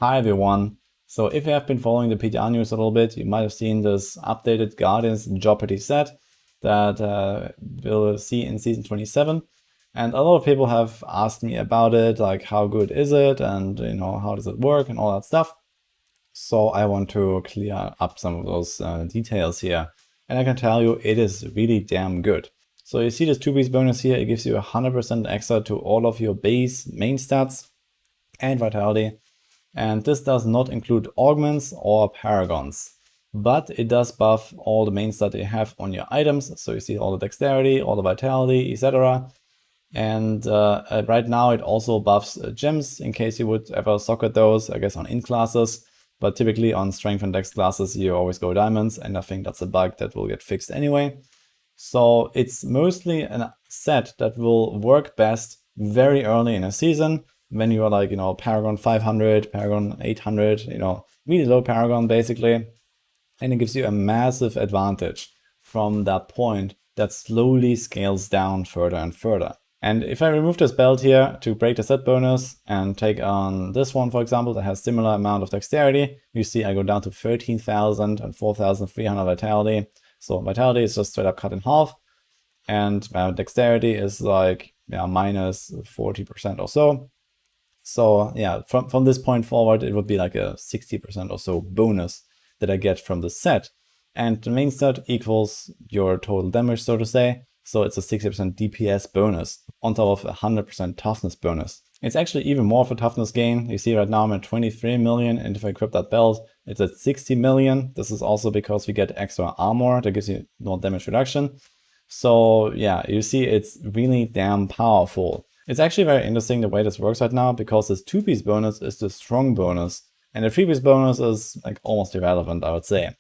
Hi everyone. So if you have been following the PTR news a little bit, you might have seen this updated Guardians Jeopardy set that we'll see in season 27. And a lot of people have asked me about it, like how good is it and how does it work and all that stuff. So I want to clear up some of those details here. And I can tell you it is really damn good. So you see this 2-piece bonus here, it gives you 100% extra to all of your base main stats and vitality. And this does not include augments or paragons, but it does buff all the main stats you have on your items. So you see all the dexterity, all the vitality, etc. And right now it also buffs gems in case you would ever socket those, I guess on int classes. But typically on strength and dex classes, you always go diamonds. And I think that's a bug that will get fixed anyway. So it's mostly a set that will work best very early in a season, when you are like, Paragon 500, Paragon 800, really low Paragon basically. And it gives you a massive advantage from that point that slowly scales down further and further. And if I remove this belt here to break the set bonus and take on this one, for example, that has similar amount of dexterity, you see I go down to 13,000 and 4,300 vitality. So vitality is just straight up cut in half. And dexterity is like minus 40% or so. So yeah, from this point forward, it would be like a 60% or so bonus that I get from the set. And the main stat equals your total damage, so to say. So it's a 60% DPS bonus on top of a 100% toughness bonus. It's actually even more of a toughness gain. You see right now I'm at 23 million, and if I equip that belt, it's at 60 million. This is also because we get extra armor that gives you more damage reduction. So yeah, you see it's really damn powerful. It's actually very interesting the way this works right now, because this 2-piece bonus is the strong bonus, and the 3-piece bonus is like almost irrelevant, I would say.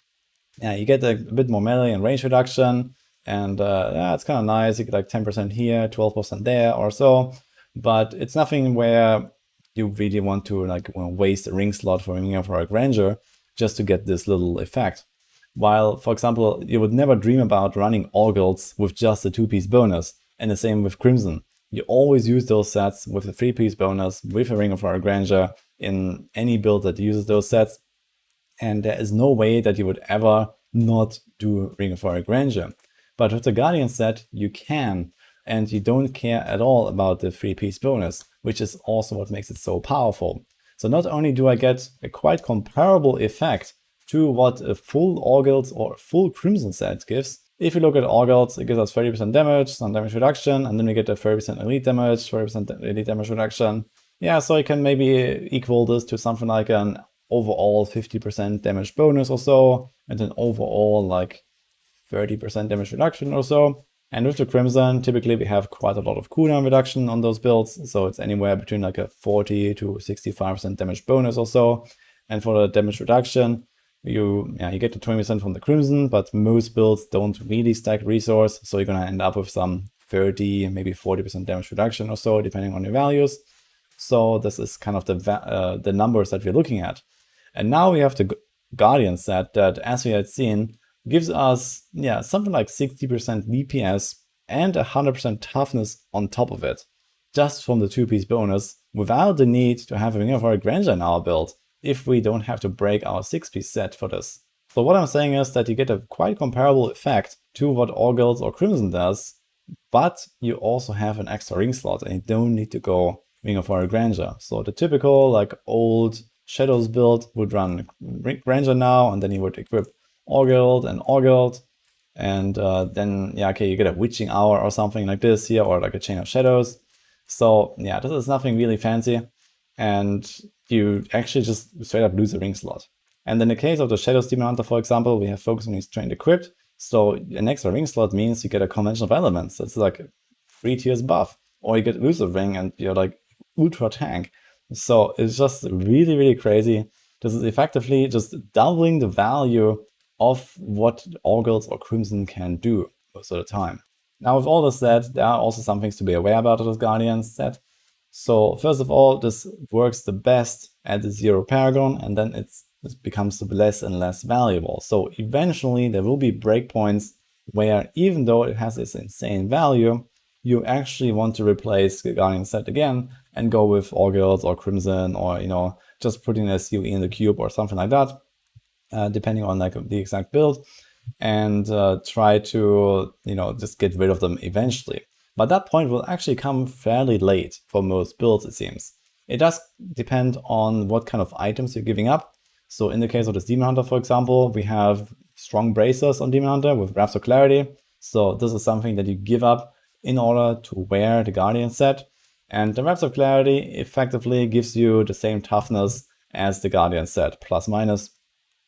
Yeah, you get a bit more melee and range reduction, and yeah, it's kind of nice. You get like 10% here, 12% there or so, but it's nothing where you really want to waste a ring slot for a Grandeur just to get this little effect. While, for example, you would never dream about running all guilds with just a 2-piece bonus, and the same with Crimson. You always use those sets with a 3-piece bonus, with a Ring of Fire Grandeur in any build that uses those sets. And there is no way that you would ever not do Ring of Fire Grandeur. But with the Guardian set, you can, and you don't care at all about the 3-piece bonus, which is also what makes it so powerful. So not only do I get a quite comparable effect to what a full All-Guilds or full Crimson set gives. If you look at All-Guilds, it gives us 30% damage, some damage reduction, and then we get a 30% elite damage, 30% elite damage reduction. Yeah, so you can maybe equal this to something like an overall 50% damage bonus or so, and an overall like 30% damage reduction or so. And with the Crimson, typically we have quite a lot of cooldown reduction on those builds, so it's anywhere between like a 40 to 65% damage bonus or so. And for the damage reduction, you get the 20% from the Crimson, but most builds don't really stack resource, so you're gonna end up with some 30, maybe 40% damage reduction or so, depending on your values. So this is kind of the numbers that we're looking at. And now we have the Guardian set that, as we had seen, gives us something like 60% DPS and 100% toughness on top of it, just from the 2-piece bonus, without the need to have a Ring of Fire Grandeur in our build, if we don't have to break our 6-piece set for this. So what I'm saying is that you get a quite comparable effect to what All Guilds or Crimson does, but you also have an extra ring slot and you don't need to go Ring of Fire Grandeur. So the typical like old Shadows build would run Grandeur now, and then you would equip All Guild and All Guild, and then you get a Witching Hour or something like this here, or like a Chain of Shadows. So yeah, this is nothing really fancy, and you actually just straight up lose a ring slot. And in the case of the Shadows Demon Hunter, for example, we have Focus on his Trained Equipped, so an extra ring slot means you get a Convention of Elements. That's like 3 tiers buff, or you get Elusive Ring and you're like ultra tank. So it's just really, really crazy. This is effectively just doubling the value of what All Guilds or Crimson can do most of the time. Now, with all this said, there are also some things to be aware about this Guardian set. So first of all, this works the best at the 0 Paragon, and then it becomes less and less valuable. So eventually there will be breakpoints where, even though it has this insane value, you actually want to replace the Guardian set again and go with All Guilds or Crimson, or just putting a COE in the cube or something like that, depending on like the exact build, and try to, just get rid of them eventually. But that point will actually come fairly late for most builds, it seems. It does depend on what kind of items you're giving up. So in the case of this Demon Hunter, for example, we have strong bracers on Demon Hunter with Wraps of Clarity. So this is something that you give up in order to wear the Guardian set. And the Wraps of Clarity effectively gives you the same toughness as the Guardian set, plus minus.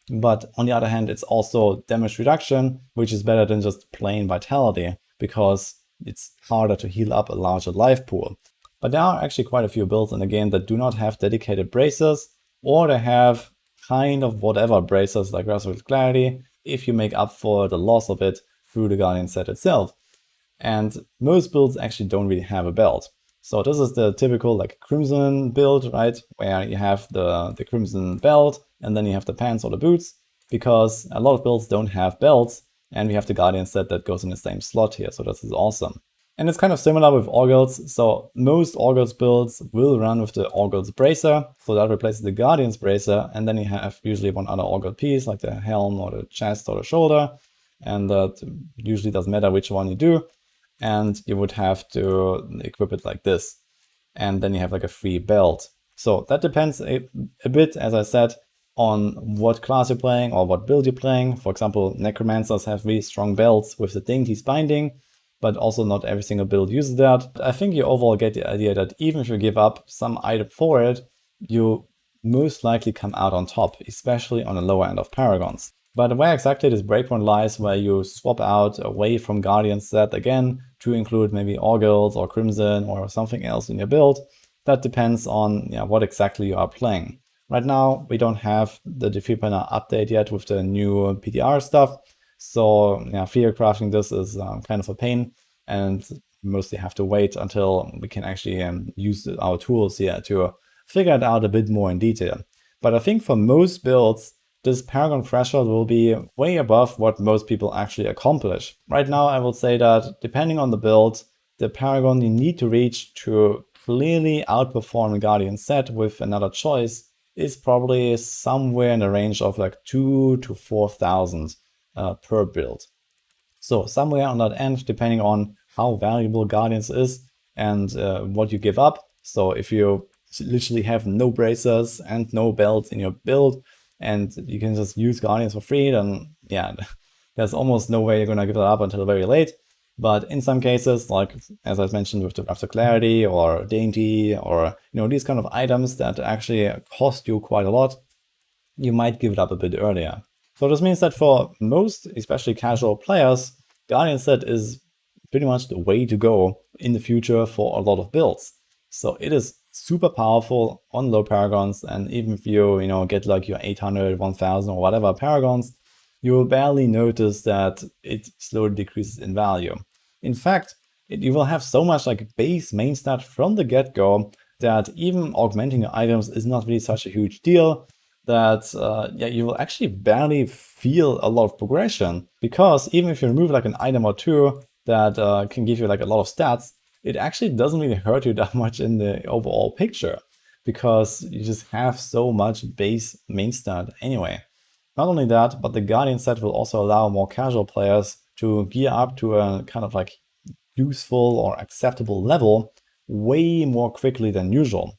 But on the other hand, it's also damage reduction, which is better than just plain vitality, because it's harder to heal up a larger life pool. But there are actually quite a few builds in the game that do not have dedicated bracers, or they have kind of whatever bracers like Wraps of Clarity, if you make up for the loss of it through the Guardian set itself. And most builds actually don't really have a belt. So this is the typical like Crimson build, right? Where you have the Crimson belt, and then you have the pants or the boots, because a lot of builds don't have belts, and we have the Guardian set that goes in the same slot here, so this is awesome. And it's kind of similar with Orgul's, so most Orgul's builds will run with the Orgul's Bracer, so that replaces the Guardian's Bracer, and then you have usually one other Orgul piece, like the helm or the chest or the shoulder, and that usually doesn't matter which one you do, and you would have to equip it like this. And then you have like a free belt. So that depends a bit, as I said, on what class you're playing or what build you're playing. For example, Necromancers have really strong belts with the Dainties binding, but also not every single build uses that. I think you overall get the idea that even if you give up some item for it, you most likely come out on top, especially on the lower end of Paragons. But where exactly this breakpoint lies, where you swap out away from Guardian set again to include maybe Orgul's or Crimson or something else in your build, that depends on what exactly you are playing. Right now, we don't have the Defeat Banner update yet with the new PTR stuff, so fear crafting this is kind of a pain, and mostly have to wait until we can actually use our tools here to figure it out a bit more in detail. But I think for most builds, this Paragon threshold will be way above what most people actually accomplish. Right now, I will say that depending on the build, the Paragon you need to reach to clearly outperform the Guardian set with another choice is probably somewhere in the range of like 2,000 to 4,000 per build. So somewhere on that end, depending on how valuable Guardians is and what you give up. So if you literally have no bracers and no belts in your build, and you can just use Guardians for free, then there's almost no way you're gonna give it up until very late. But in some cases, like as I mentioned with the Wraps of Clarity or Dainty or these kind of items that actually cost you quite a lot, you might give it up a bit earlier. So this means that for most, especially casual players, Guardian set is pretty much the way to go in the future for a lot of builds. So it is super powerful on low Paragons, and even if you get like your 800, 1000 or whatever Paragons, you will barely notice that it slowly decreases in value. In fact, you will have so much like base main stat from the get-go that even augmenting your items is not really such a huge deal, that you will actually barely feel a lot of progression, because even if you remove like an item or two that can give you like a lot of stats, it actually doesn't really hurt you that much in the overall picture, because you just have so much base main stat anyway. Not only that, but the Guardian set will also allow more casual players to gear up to a kind of like useful or acceptable level way more quickly than usual,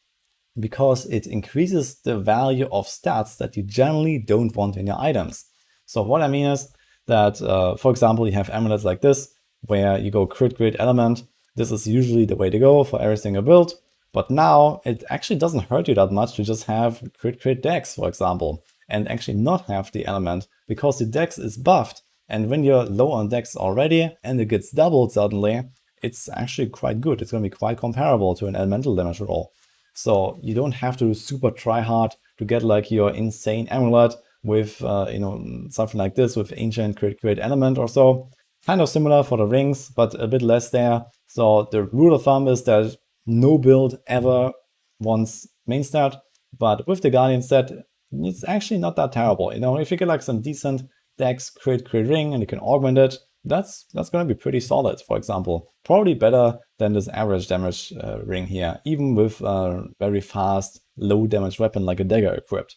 because it increases the value of stats that you generally don't want in your items. So what I mean is that, for example, you have amulets like this, where you go crit element. This is usually the way to go for every single build, but now it actually doesn't hurt you that much to just have crit dex, for example, and actually not have the element, because the dex is buffed, and when you're low on dex already and it gets doubled suddenly, it's actually quite good. It's going to be quite comparable to an elemental damage roll. So you don't have to super try hard to get like your insane amulet with something like this with ancient crit element or so. Kind of similar for the rings, but a bit less there. So the rule of thumb is that no build ever wants main stat, but with the Guardian set, it's actually not that terrible. If you get like some decent dex crit ring and you can augment it, that's going to be pretty solid, for example. Probably better than this average damage ring here, even with a very fast, low damage weapon like a dagger equipped.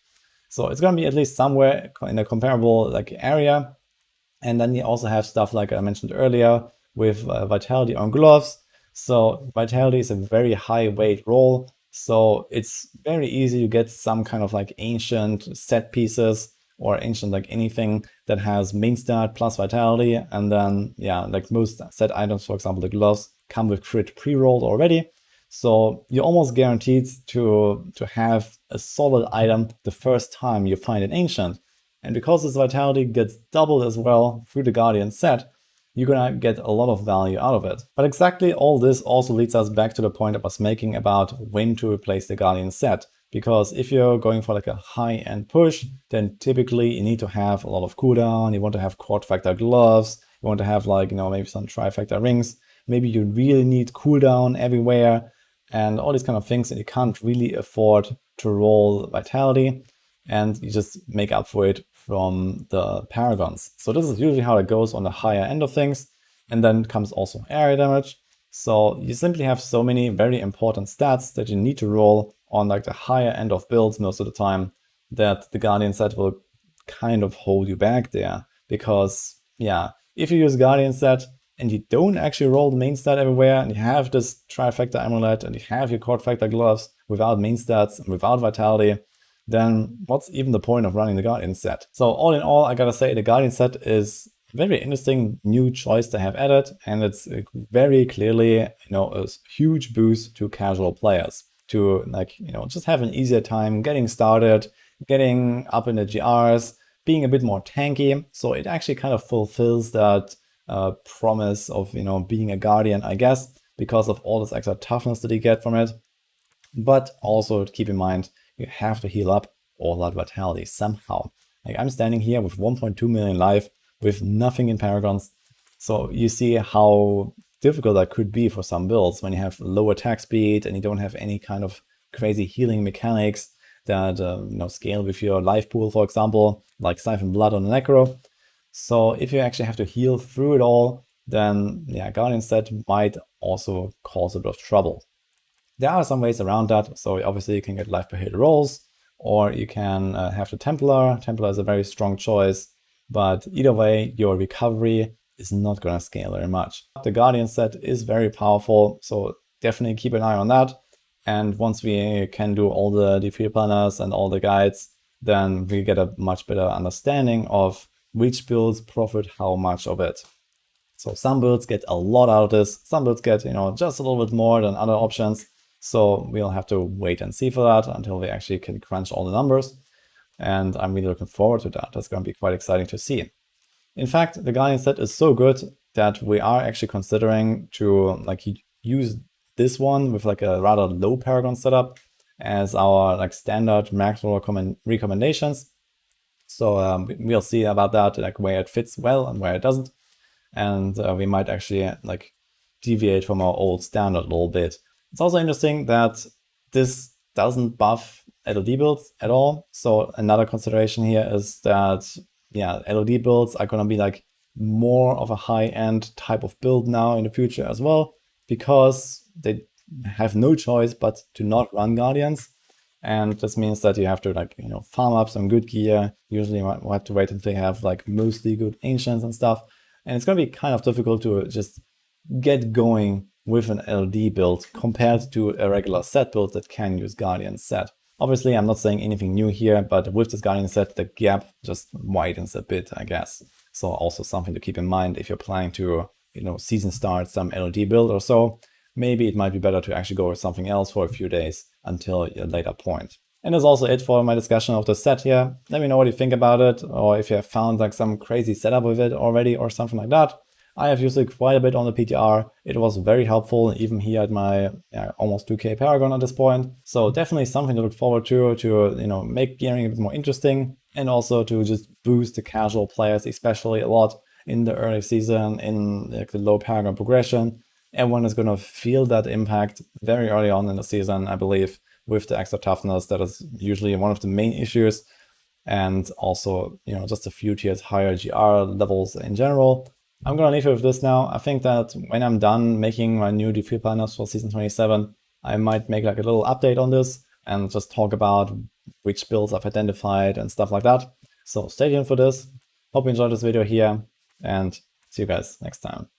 So it's going to be at least somewhere in a comparable like area. And then you also have stuff like I mentioned earlier with Vitality on gloves. So Vitality is a very high weight roll. So it's very easy to get some kind of like ancient set pieces or ancient like anything that has main stat plus Vitality. And then, yeah, like most set items, for example, the gloves come with crit pre-rolled already. So you're almost guaranteed to have a solid item the first time you find an ancient. And because this Vitality gets doubled as well through the Guardian set, you're gonna get a lot of value out of it. But exactly all this also leads us back to the point I was making about when to replace the Guardian set. Because if you're going for like a high-end push, then typically you need to have a lot of cooldown, you want to have quad factor gloves, you want to have like, maybe some trifactor rings, maybe you really need cooldown everywhere, and all these kind of things, and you can't really afford to roll Vitality, and you just make up for it from the paragons. So this is usually how it goes on the higher end of things. And then comes also area damage. So you simply have so many very important stats that you need to roll on like the higher end of builds most of the time, that the Guardian set will kind of hold you back there. Because yeah, if you use Guardian set and you don't actually roll the main stat everywhere, and you have this trifactor amulet and you have your quad factor gloves without main stats and without Vitality, then what's even the point of running the Guardian set? So all in all, I gotta say the Guardian set is a very interesting new choice to have added, and it's very clearly, a huge boost to casual players to like, just have an easier time getting started, getting up in the GRs, being a bit more tanky. So it actually kind of fulfills that promise of, being a Guardian, I guess, because of all this extra toughness that you get from it. But also keep in mind, you have to heal up all that Vitality somehow. Like I'm standing here with 1.2 million life with nothing in Paragons. So you see how difficult that could be for some builds when you have low attack speed and you don't have any kind of crazy healing mechanics that scale with your life pool, for example, like Siphon Blood on the Necro. So if you actually have to heal through it all, then yeah, Guardian set might also cause a bit of trouble. There are some ways around that. So obviously you can get life per hit rolls, or you can have the Templar. Templar is a very strong choice, but either way, your recovery is not going to scale very much. The Guardian set is very powerful, so definitely keep an eye on that. And once we can do all the defeat planners and all the guides, then we get a much better understanding of which builds profit how much of it. So some builds get a lot out of this, some builds get, just a little bit more than other options. So we'll have to wait and see for that until we actually can crunch all the numbers. And I'm really looking forward to that. That's going to be quite exciting to see. In fact, the Guardian set is so good that we are actually considering to use this one with like a rather low Paragon setup as our standard max roll recommendations. So we'll see about that, where it fits well and where it doesn't. And we might actually deviate from our old standard a little bit. It's also interesting that this doesn't buff LOD builds at all. So another consideration here is that, yeah, LOD builds are going to be more of a high-end type of build now in the future as well, because they have no choice but to not run Guardians. And this means that you have to farm up some good gear. Usually you have to wait until you have mostly good ancients and stuff. And it's going to be kind of difficult to just get going with an LD build compared to a regular set build that can use Guardian set. Obviously, I'm not saying anything new here, but with this Guardian set, the gap just widens a bit, I guess. So also something to keep in mind if you're planning to, season start some LD build or so. Maybe it might be better to actually go with something else for a few days until a later point. And that's also it for my discussion of the set here. Let me know what you think about it, or if you have found some crazy setup with it already or something like that. I have used it quite a bit on the PTR. It was very helpful, even here at my almost 2k Paragon at this point. So definitely something to look forward to make gearing a bit more interesting, and also to just boost the casual players, especially a lot in the early season, in the low Paragon progression. Everyone is going to feel that impact very early on in the season, I believe, with the extra toughness. That is usually one of the main issues. And also, just a few tiers higher GR levels in general. I'm gonna leave you with this now. I think that when I'm done making my new defeat planners for Season 27, I might make like a little update on this and just talk about which builds I've identified and stuff like that. So stay tuned for this. Hope you enjoyed this video here, and see you guys next time.